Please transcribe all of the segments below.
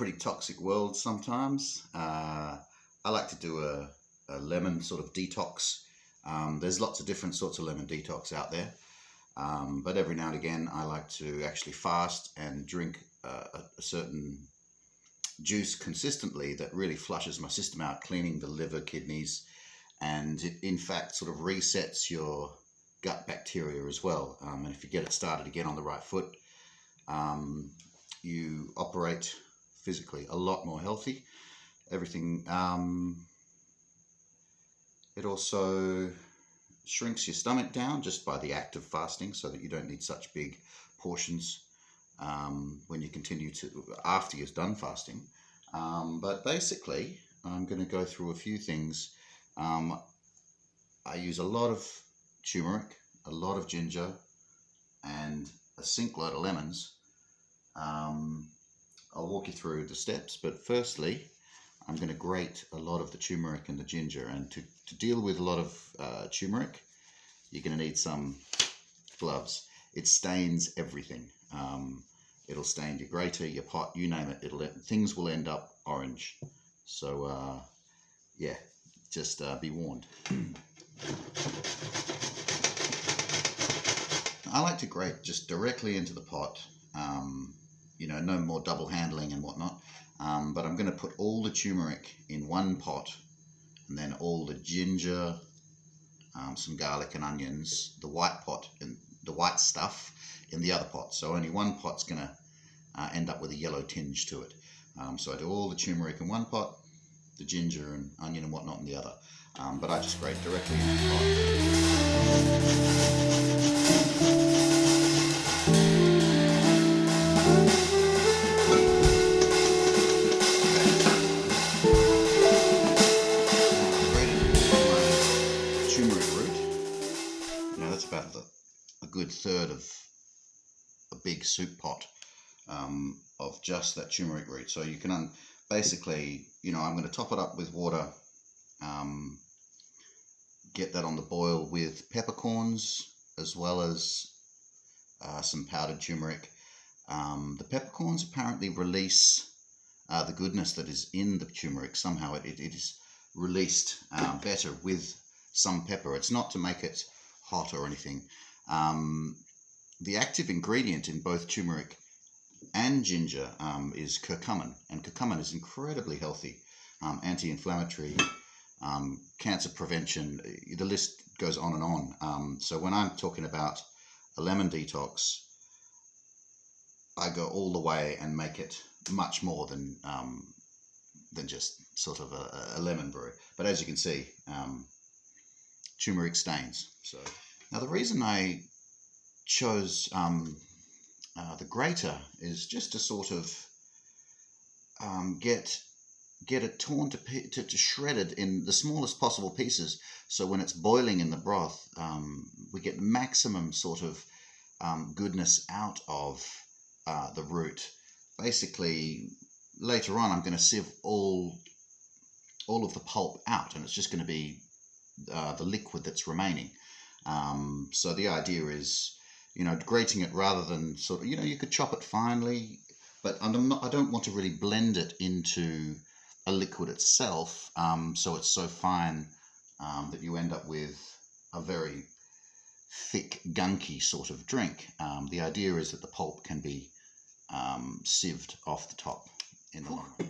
pretty toxic world sometimes. I like to do a lemon sort of detox. There's lots of different sorts of lemon detox out there. But every now and again, I like to actually fast and drink a certain juice consistently that really flushes my system out, cleaning the liver, kidneys, and it in fact sort of resets your gut bacteria as well. And if you get it started again on the right foot, you operate physically a lot more healthy. Everything. It also shrinks your stomach down just by the act of fasting, so that you don't need such big portions when you continue to after you're done fasting. But basically, I'm going to go through a few things. I use a lot of turmeric, a lot of ginger, and a sink load of lemons. I'll walk you through the steps, but firstly, I'm going to grate a lot of the turmeric and the ginger. And to deal with a lot of turmeric, you're going to need some gloves. It stains everything. It'll stain your grater, your pot, you name it. Things will end up orange. So yeah, just be warned. I like to grate just directly into the pot. You know, no more double handling and whatnot. But I'm going to put all the turmeric in one pot, and then all the ginger, some garlic and onions, the white pot and the white stuff in the other pot. So only one pot's going to end up with a yellow tinge to it. So I do all the turmeric in one pot, the ginger and onion and whatnot in the other. But I just grate directly into the pot. About a good third of a big soup pot of just that turmeric root. So you can basically, you know, I'm going to top it up with water, get that on the boil with peppercorns as well as some powdered turmeric. The peppercorns apparently release the goodness that is in the turmeric. Somehow it is released better with some pepper. It's not to make it hot or anything. The active ingredient in both turmeric and ginger is curcumin, and curcumin is incredibly healthy, anti-inflammatory, cancer prevention. The list goes on and on. So when I'm talking about a lemon detox, I go all the way and make it much more than just sort of a lemon brew. But as you can see, turmeric stains. So now the reason I chose the grater is just to sort of get it torn to shredded in the smallest possible pieces. So when it's boiling in the broth, we get maximum sort of goodness out of the root. Basically, later on, I'm going to sieve all of the pulp out, and it's just going to be the liquid that's remaining. So the idea is, you know, grating it rather than sort of, you know, you could chop it finely, but I don't want to really blend it into a liquid itself, so it's so fine that you end up with a very thick, gunky sort of drink. The idea is that the pulp can be sieved off the top in the long run.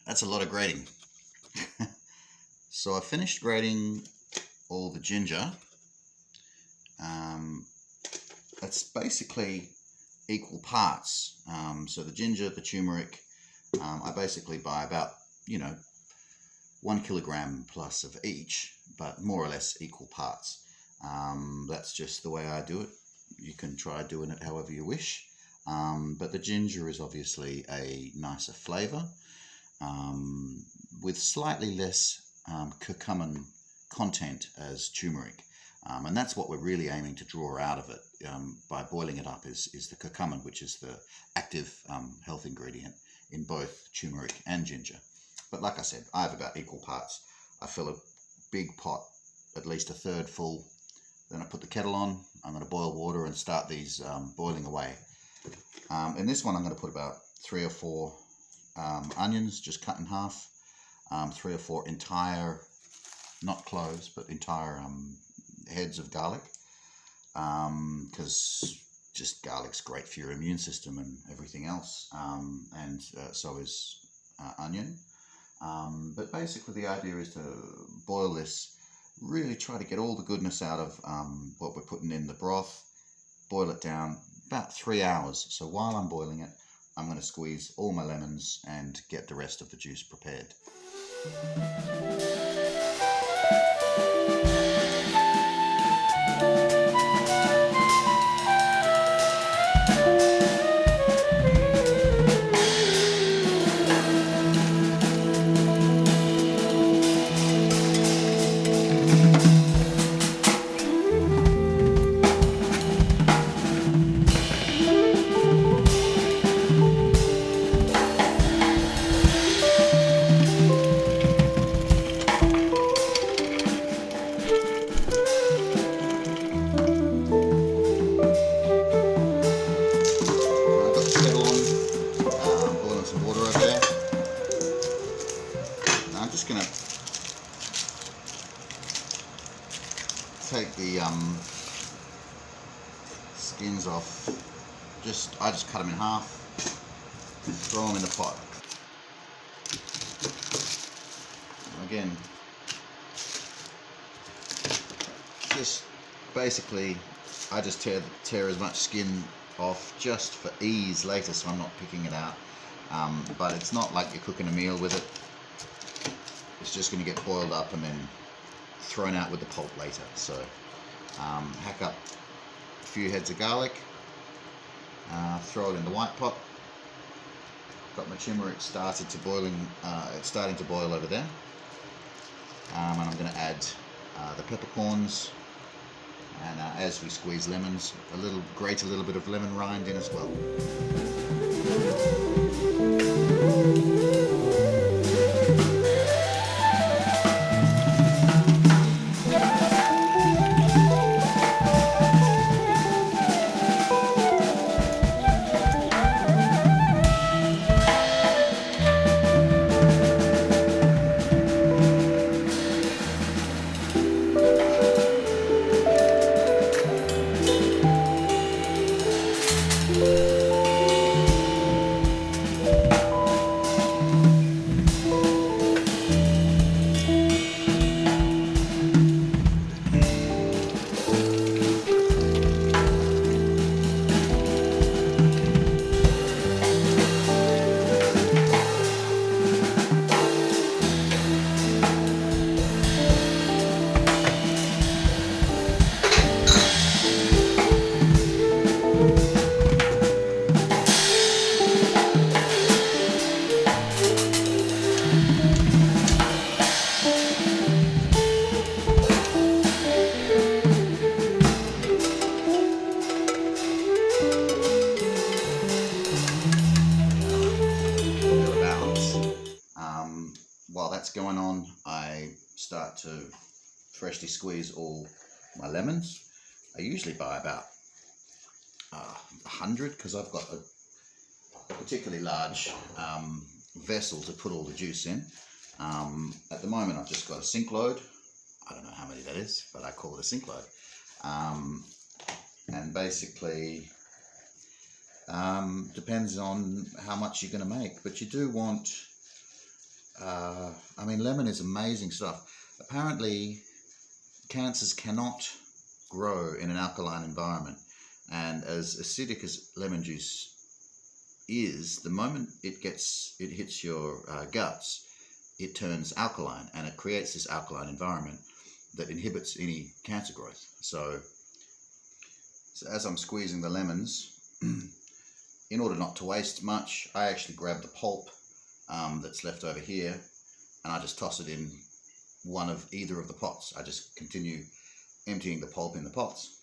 That's a lot of grating. So I finished grating all the ginger. It's basically equal parts. So the ginger, the turmeric, I basically buy about, you know, 1 kilogram plus of each, but more or less equal parts. That's just the way I do it. You can try doing it however you wish. But the ginger is obviously a nicer flavor, with slightly less curcumin content as turmeric. And that's what we're really aiming to draw out of it by boiling it up is the curcumin, which is the active health ingredient in both turmeric and ginger. But like I said, I have about equal parts. I fill a big pot, at least a third full. Then I put the kettle on. I'm going to boil water and start these boiling away. In this one, I'm going to put about 3 or 4 onions, just cut in half, 3 or 4 entire, not cloves, but entire heads of garlic, because just garlic's great for your immune system and everything else, and so is onion. But basically the idea is to boil this, really try to get all the goodness out of what we're putting in the broth, boil it down about 3 hours. So while I'm boiling it, I'm going to squeeze all my lemons and get the rest of the juice prepared. Take the skins off. I just cut them in half, throw them in the pot. Again, just basically I just tear as much skin off just for ease later, so I'm not picking it out. But it's not like you're cooking a meal with it. It's just going to get boiled up and then thrown out with the pulp later. So hack up a few heads of garlic, throw it in the white pot. Got my turmeric starting to boil over there, and I'm going to add the peppercorns, and as we squeeze lemons, grate a little bit of lemon rind in as well. While that's going on, I start to freshly squeeze all my lemons. I usually buy about 100 because I've got a particularly large vessel to put all the juice in. At the moment I've just got a sink load. I don't know how many that is, but I call it a sink load. And basically depends on how much you're going to make, but you do want I mean, lemon is amazing stuff. Apparently cancers cannot grow in an alkaline environment, and as acidic as lemon juice is, the moment it hits your guts, it turns alkaline, and it creates this alkaline environment that inhibits any cancer growth. So as I'm squeezing the lemons, in order not to waste much, I actually grab the pulp that's left over here, and I just toss it in either of the pots. I just continue emptying the pulp in the pots.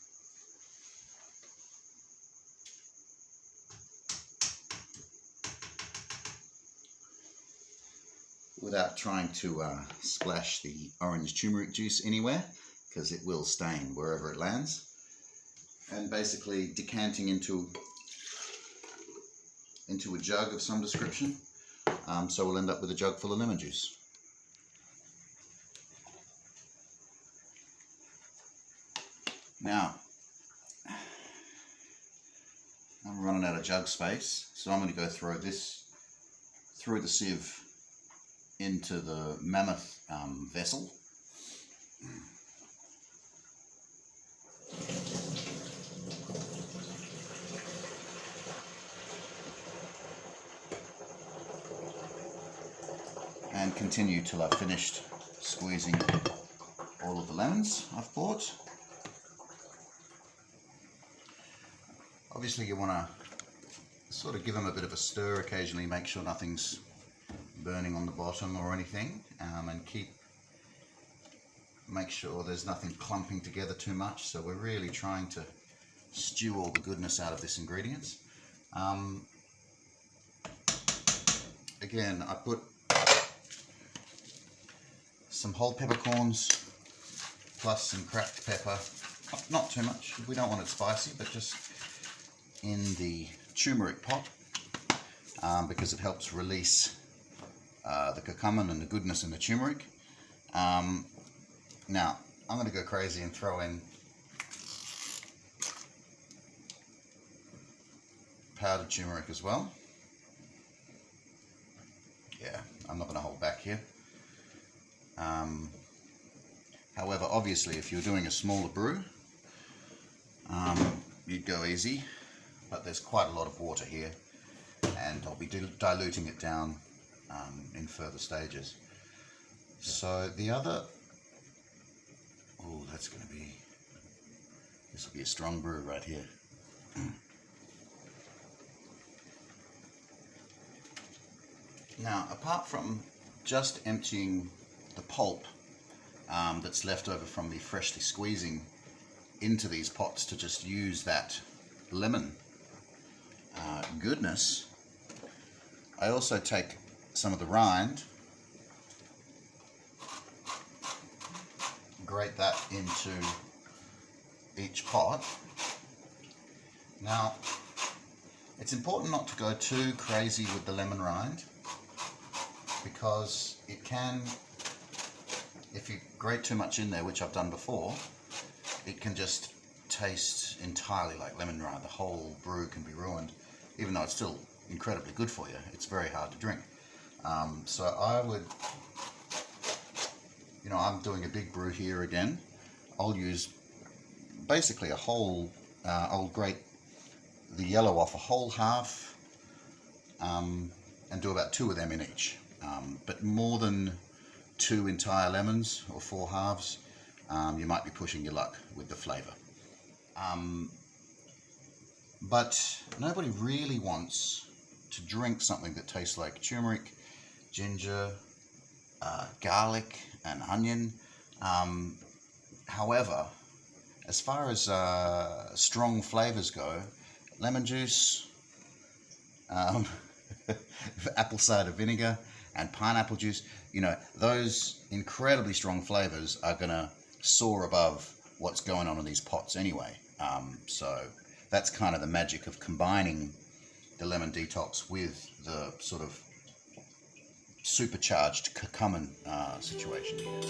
Without trying to splash the orange turmeric juice anywhere, because it will stain wherever it lands. And basically decanting into a jug of some description. So we'll end up with a jug full of lemon juice. Now, I'm running out of jug space, so I'm going to go throw this through the sieve into the mammoth vessel. And continue till I've finished squeezing all of the lemons I've bought. Obviously you want to sort of give them a bit of a stir occasionally, make sure nothing's burning on the bottom or anything, and make sure there's nothing clumping together too much. So we're really trying to stew all the goodness out of this ingredients. Again, I put some whole peppercorns plus some cracked pepper, not too much, we don't want it spicy, but just in the turmeric pot, because it helps release the curcumin and the goodness in the turmeric. Now I'm going to go crazy and throw in powdered turmeric as well. Yeah, I'm not going to hold back here. However, obviously if you're doing a smaller brew, you'd go easy, but there's quite a lot of water here, and I'll be diluting it down in further stages. So the other, oh, this will be a strong brew right here. Now, apart from just emptying the pulp that's left over from the freshly squeezing into these pots to just use that lemon goodness, I also take some of the rind, grate that into each pot. Now, it's important not to go too crazy with the lemon rind, because it can, if you grate too much in there, which I've done before, it can just taste entirely like lemon rind. The whole brew can be ruined, even though it's still incredibly good for you. It's very hard to drink. So I would, I'm doing a big brew here again. I'll use basically a whole, I'll grate the yellow off a whole half, and do about 2 of them in each. But more than 2 entire lemons or 4 halves, you might be pushing your luck with the flavour. But nobody really wants to drink something that tastes like turmeric, ginger, garlic and onion. However, as far as strong flavours go, lemon juice, apple cider vinegar and pineapple juice, those incredibly strong flavours are going to soar above what's going on in these pots anyway. So that's kind of the magic of combining the lemon detox with the sort of supercharged curcumin situation here.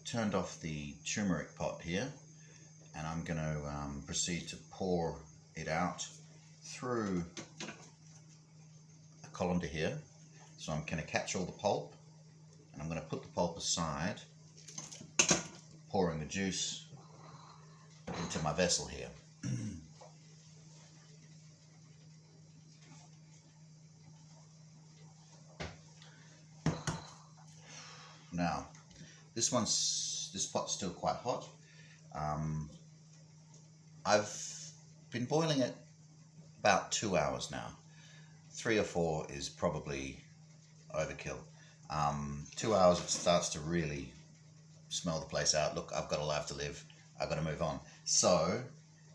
Turned off the turmeric pot here, and I'm going to proceed to pour it out through a colander here. So I'm going to catch all the pulp, and I'm going to put the pulp aside, pouring the juice into my vessel here. Now, this pot's still quite hot. I've been boiling it about 2 hours now. 3 or 4 is probably overkill. 2 hours, it starts to really smell the place out. Look, I've got a life to live. I've got to move on. So,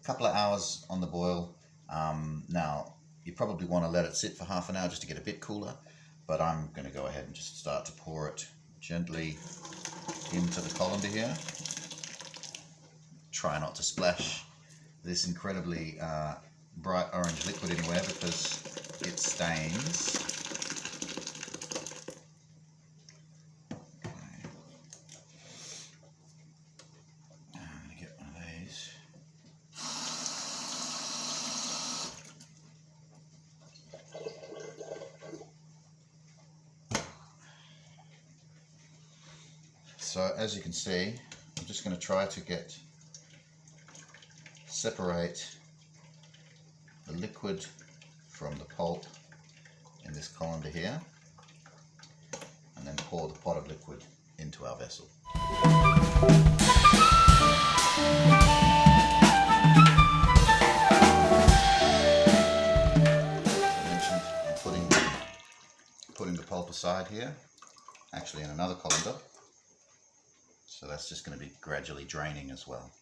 a couple of hours on the boil. Now, you probably want to let it sit for half an hour just to get a bit cooler, but I'm going to go ahead and just start to pour it gently into the colander here. Try not to splash this incredibly bright orange liquid anywhere because it stains. I'm going to get one of these. So as you can see, I'm just going to try to separate the liquid from the pulp in this colander here, and then pour the pot of liquid into our vessel. As I mentioned, I'm putting the pulp aside here, actually in another colander. So that's just going to be gradually draining as well.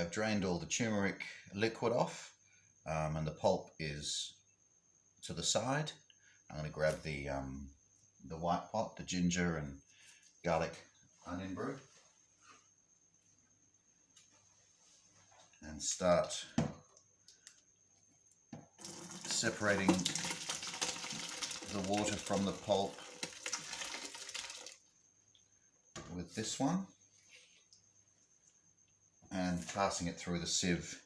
I've drained all the turmeric liquid off, and the pulp is to the side. I'm going to grab the white pot, the ginger and garlic onion brew, and start separating the water from the pulp with this one, and passing it through the sieve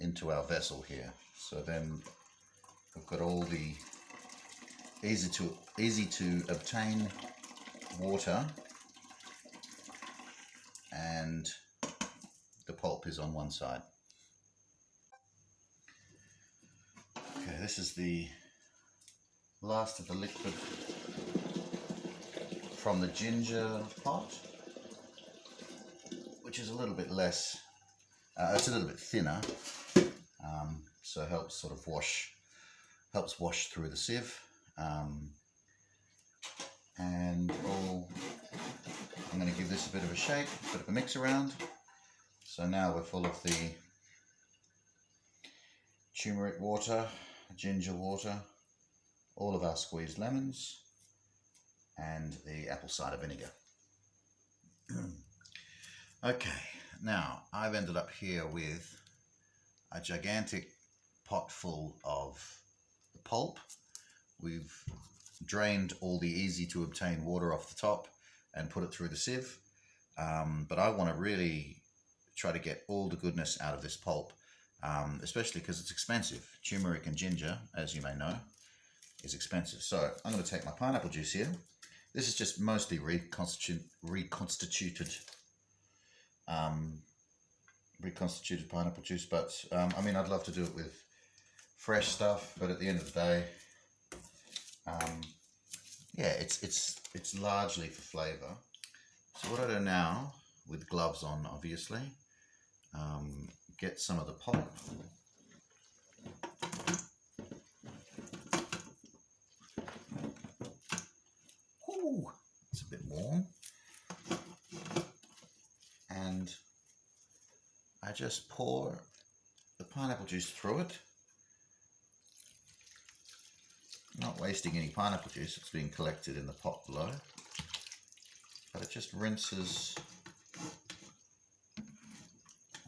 into our vessel here. So then we've got all the easy to obtain water, and the pulp is on one side. Okay, this is the last of the liquid from the ginger pot, which is a little bit less, it's a little bit thinner, so it helps sort of wash through the sieve. And I'm going to give this a bit of a shake, a bit of a mix around. So now we're full of the turmeric water, ginger water, all of our squeezed lemons, and the apple cider vinegar. Okay, now I've ended up here with a gigantic pot full of the pulp. We've drained all the easy to obtain water off the top and put it through the sieve, but I want to really try to get all the goodness out of this pulp, especially because it's expensive. Turmeric and ginger, as you may know, is expensive. So I'm going to take my pineapple juice here. This is just mostly reconstituted pineapple juice, but I mean, I'd love to do it with fresh stuff, but at the end of the day, yeah, it's largely for flavor. So what I do now, with gloves on obviously, get some of the pulp. Ooh, it's a bit warm. And I just pour the pineapple juice through it. Not wasting any pineapple juice, it's being collected in the pot below. But it just rinses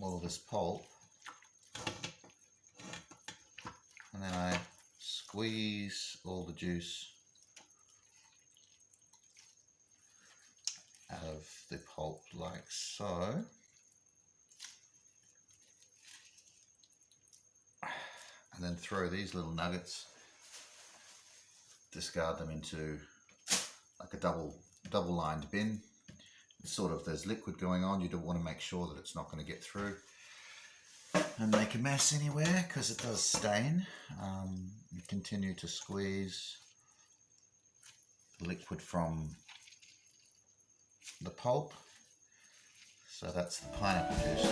all of this pulp. And then I squeeze all the juice out of the pulp like so. And then throw these little nuggets, discard them into like a double lined bin. It's sort of, there's liquid going on, you don't want to make sure that it's not going to get through and make a mess anywhere, because it does stain. You continue to squeeze the liquid from the pulp. So that's the pineapple juice.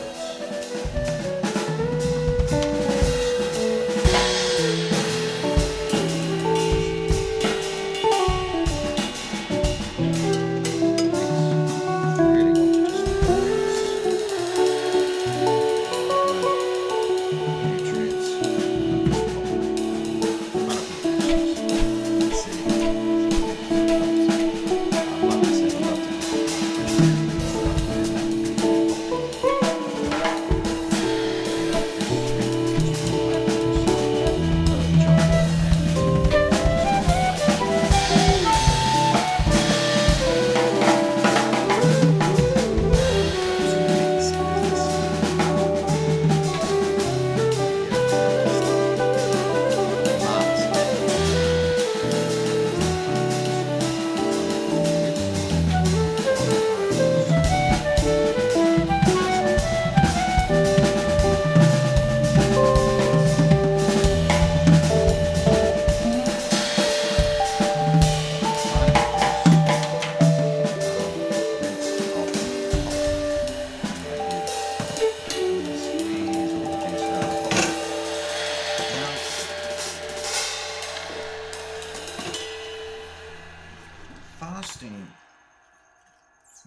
Fasting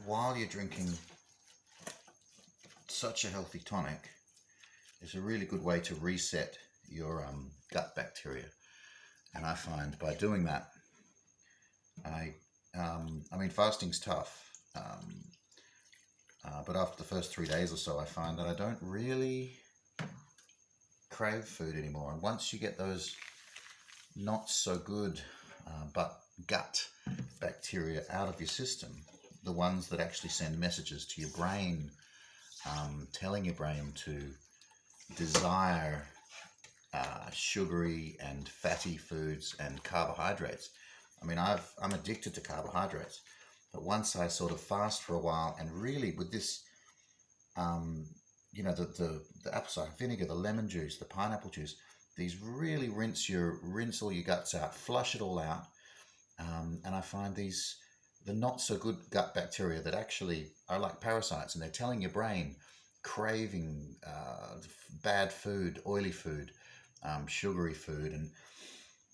while you're drinking such a healthy tonic is a really good way to reset your gut bacteria. And I find by doing that, I mean, fasting's tough, but after the first 3 days or so, I find that I don't really crave food anymore. And once you get those not so good but gut bacteria out of your system, the ones that actually send messages to your brain, telling your brain to desire sugary and fatty foods and carbohydrates. I mean, I'm addicted to carbohydrates, but once I sort of fast for a while, and really with this, you know, the apple cider vinegar, the lemon juice, the pineapple juice, these really rinse all your guts out, flush it all out, and I find the not so good gut bacteria that actually are like parasites, and they're telling your brain craving bad food, oily food, sugary food, and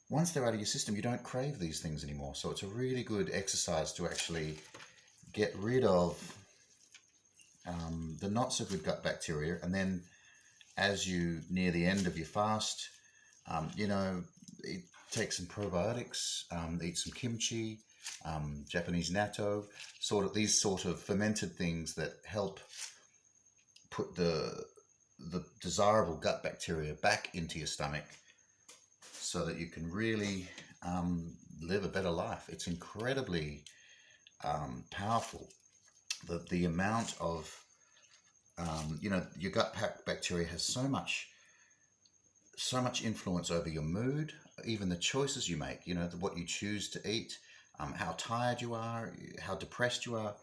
once they're out of your system, you don't crave these things anymore. So it's a really good exercise to actually get rid of the not so good gut bacteria, and then as you near the end of your fast, you know, take some probiotics, eat some kimchi, Japanese natto, these sort of fermented things that help put the desirable gut bacteria back into your stomach, so that you can really live a better life. It's incredibly powerful. The amount of you know, your gut bacteria has so much influence over your mood, even the choices you make, you know, what you choose to eat, how tired you are, how depressed you are.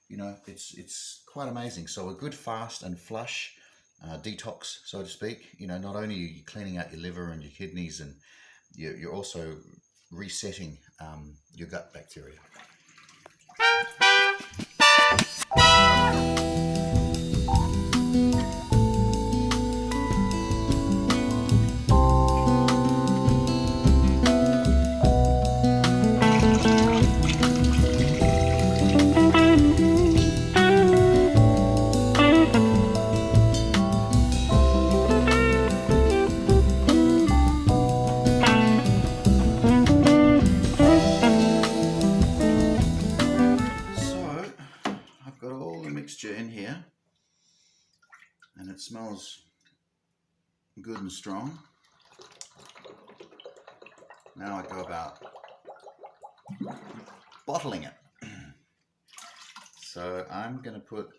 You know, it's quite amazing. So a good fast and flush detox, so to speak, you know, not only are you cleaning out your liver and your kidneys, and you're also resetting your gut bacteria. In here, and it smells good and strong. Now I go about bottling it. So I'm going to put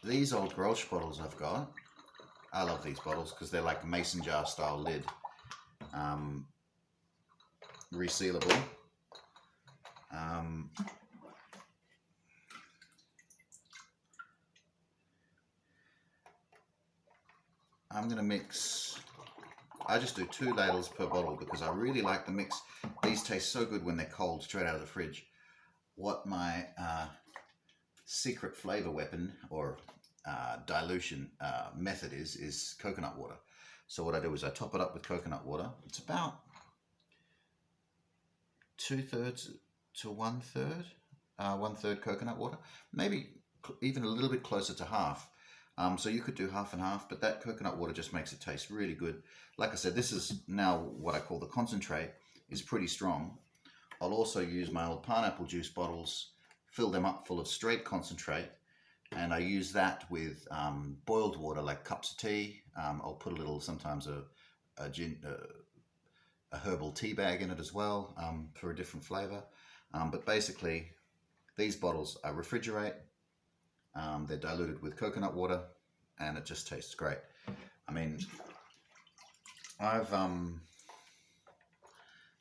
these old Grolsch bottles I've got. I love these bottles because they're like mason jar style lid, resealable. I'm going to mix, I just do 2 ladles per bottle because I really like the mix. These taste so good when they're cold, straight out of the fridge. What my secret flavor weapon or dilution method is coconut water. So what I do is I top it up with coconut water. It's about 2/3 to 1/3, 1/3 coconut water, maybe even a little bit closer to half. So you could do half and half, but that coconut water just makes it taste really good. Like I said, this is now what I call the concentrate, is pretty strong. I'll also use my old pineapple juice bottles, fill them up full of straight concentrate, and I use that with boiled water, like cups of tea. I'll put a little, sometimes a herbal tea bag in it as well, for a different flavor. But basically, these bottles I refrigerate. They're diluted with coconut water, and it just tastes great. I mean,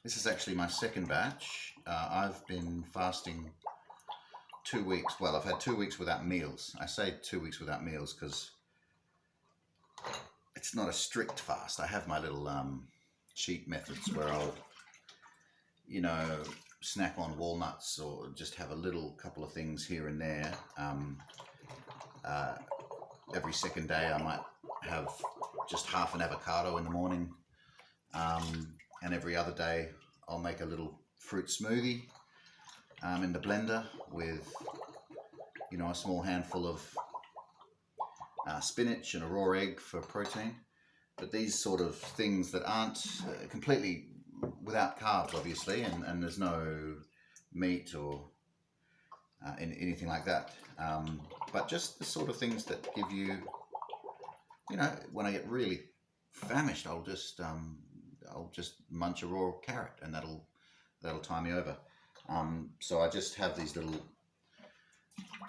this is actually my second batch. I've been fasting 2 weeks. Well, I've had 2 weeks without meals. I say 2 weeks without meals because it's not a strict fast. I have my little cheat methods where I'll, you know, snack on walnuts or just have a little couple of things here and there. Every second day I might have just half an avocado in the morning, and every other day I'll make a little fruit smoothie in the blender with, you know, a small handful of spinach and a raw egg for protein. But these sort of things that aren't completely without carbs, obviously, and there's no meat or anything like that, but just the sort of things that give you, you know, when I get really famished, I'll just munch a raw carrot, and that'll tie me over. So I just have these little,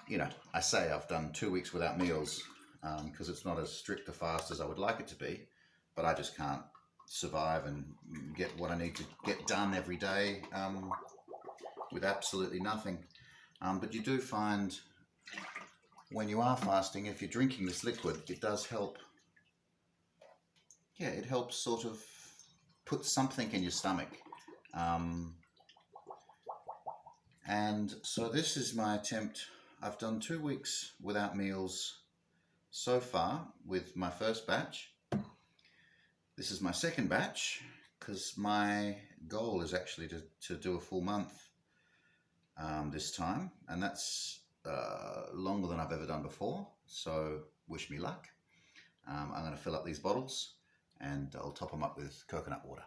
you know, I say I've done 2 weeks without meals because it's not as strict a fast as I would like it to be, but I just can't survive and get what I need to get done every day with absolutely nothing. But you do find when you are fasting, if you're drinking this liquid, it does help. Yeah, it helps sort of put something in your stomach. And so this is my attempt. I've done 2 weeks without meals so far with my first batch. This is my second batch because my goal is actually to do a full month this time, and that's longer than I've ever done before. So wish me luck. I'm going to fill up these bottles and I'll top them up with coconut water.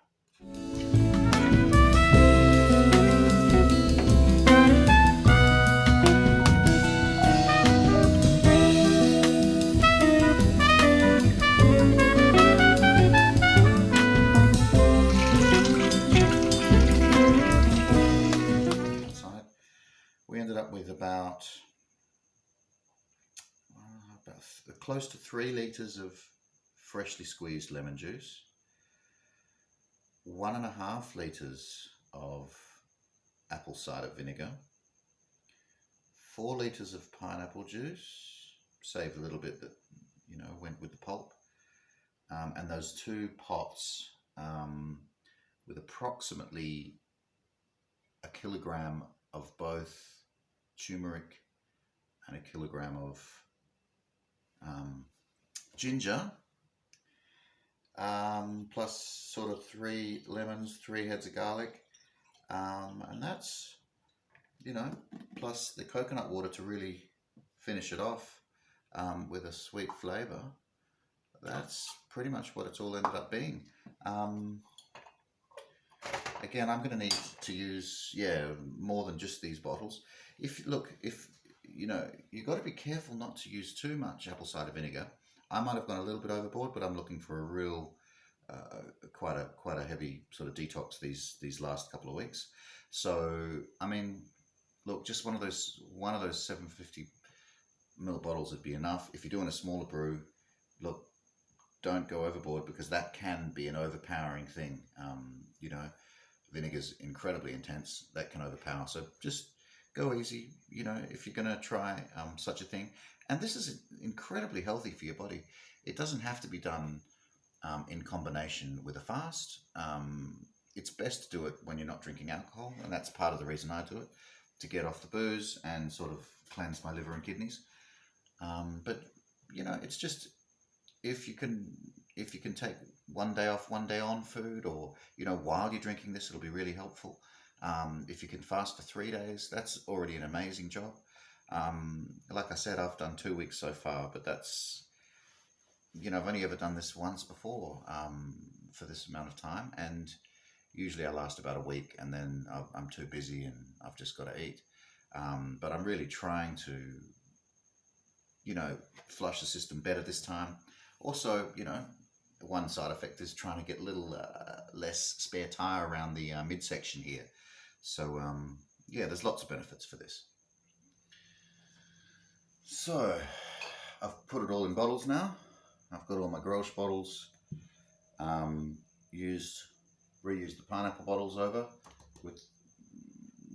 We ended up with about close to 3 litres of freshly squeezed lemon juice, 1.5 litres of apple cider vinegar, 4 litres of pineapple juice, saved a little bit that went with the pulp, and those 2 pots with approximately 1 kilogram of both turmeric and 1 kilogram of ginger, plus sort of 3 lemons, 3 heads of garlic, and that's, plus the coconut water to really finish it off with a sweet flavor. That's pretty much what it's all ended up being. Again, I'm going to need to use, more than just these bottles. You've got to be careful not to use too much apple cider vinegar. I might have gone a little bit overboard, but I'm looking for a real, quite a heavy sort of detox these last couple of weeks. So, I mean, look, just one of those 750 ml bottles would be enough. If you're doing a smaller brew, look, don't go overboard, because that can be an overpowering thing. Vinegar's incredibly intense. That can overpower. So just go easy, if you're going to try such a thing. And this is incredibly healthy for your body. It doesn't have to be done in combination with a fast. It's best to do it when you're not drinking alcohol, and that's part of the reason I do it, to get off the booze and sort of cleanse my liver and kidneys. But it's just, if you can take one day off, one day on food, or while you're drinking this, it'll be really helpful. If you can fast for 3 days, that's already an amazing job. Like I said, I've done 2 weeks so far, but that's, I've only ever done this once before for this amount of time, and usually I last about a week, and then I'm too busy and I've just got to eat. But I'm really trying to, flush the system better this time. Also, one side effect is trying to get a little less spare tire around the midsection here. So, there's lots of benefits for this. So, I've put it all in bottles now. I've got all my Grolsch bottles. Reused the pineapple bottles over with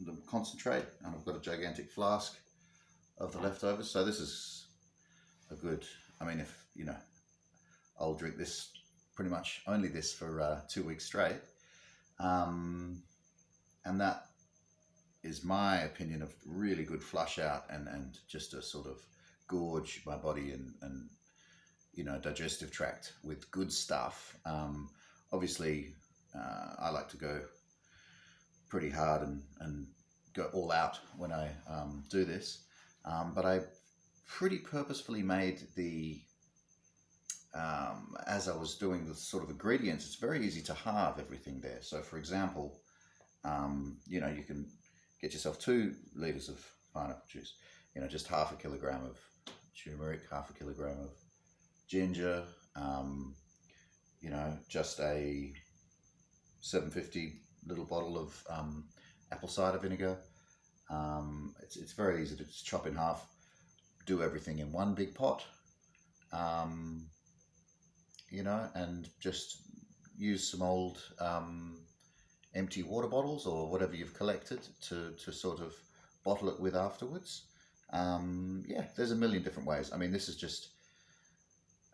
the concentrate, and I've got a gigantic flask of the leftovers. So this is a good, if, I'll drink this, pretty much only this for 2 weeks straight. And that is my opinion of really good flush out and just a sort of gorge my body and digestive tract with good stuff. Obviously, I like to go pretty hard and go all out when I do this. But I pretty purposefully made the, as I was doing the sort of ingredients, it's very easy to halve everything there. So for example, you can get yourself 2 litres of pineapple juice, just 1/2 kilogram of turmeric, 1/2 kilogram of ginger, just a 750 little bottle of apple cider vinegar. It's very easy to just chop in half, do everything in one big pot, and just use some old empty water bottles or whatever you've collected to sort of bottle it with afterwards. There's a million different ways. This is just,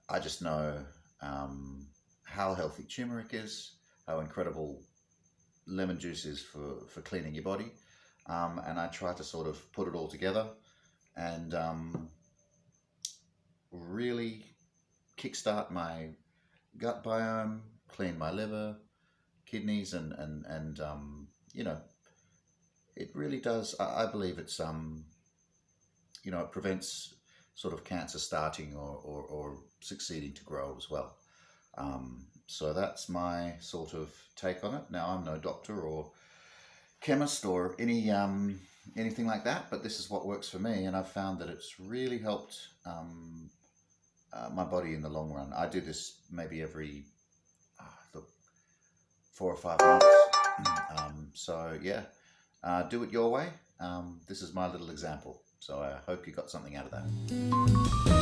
I just know how healthy turmeric is, how incredible lemon juice is for cleaning your body, and I try to sort of put it all together and really kickstart my gut biome, clean my liver, kidneys, and it really does. I believe it's it prevents sort of cancer starting or succeeding to grow as well. So that's my sort of take on it. Now, I'm no doctor or chemist or anything like that, but this is what works for me, and I've found that it's really helped my body in the long run. I do this maybe every look, 4 or 5 months. So yeah, do it your way. This is my little example. So I hope you got something out of that.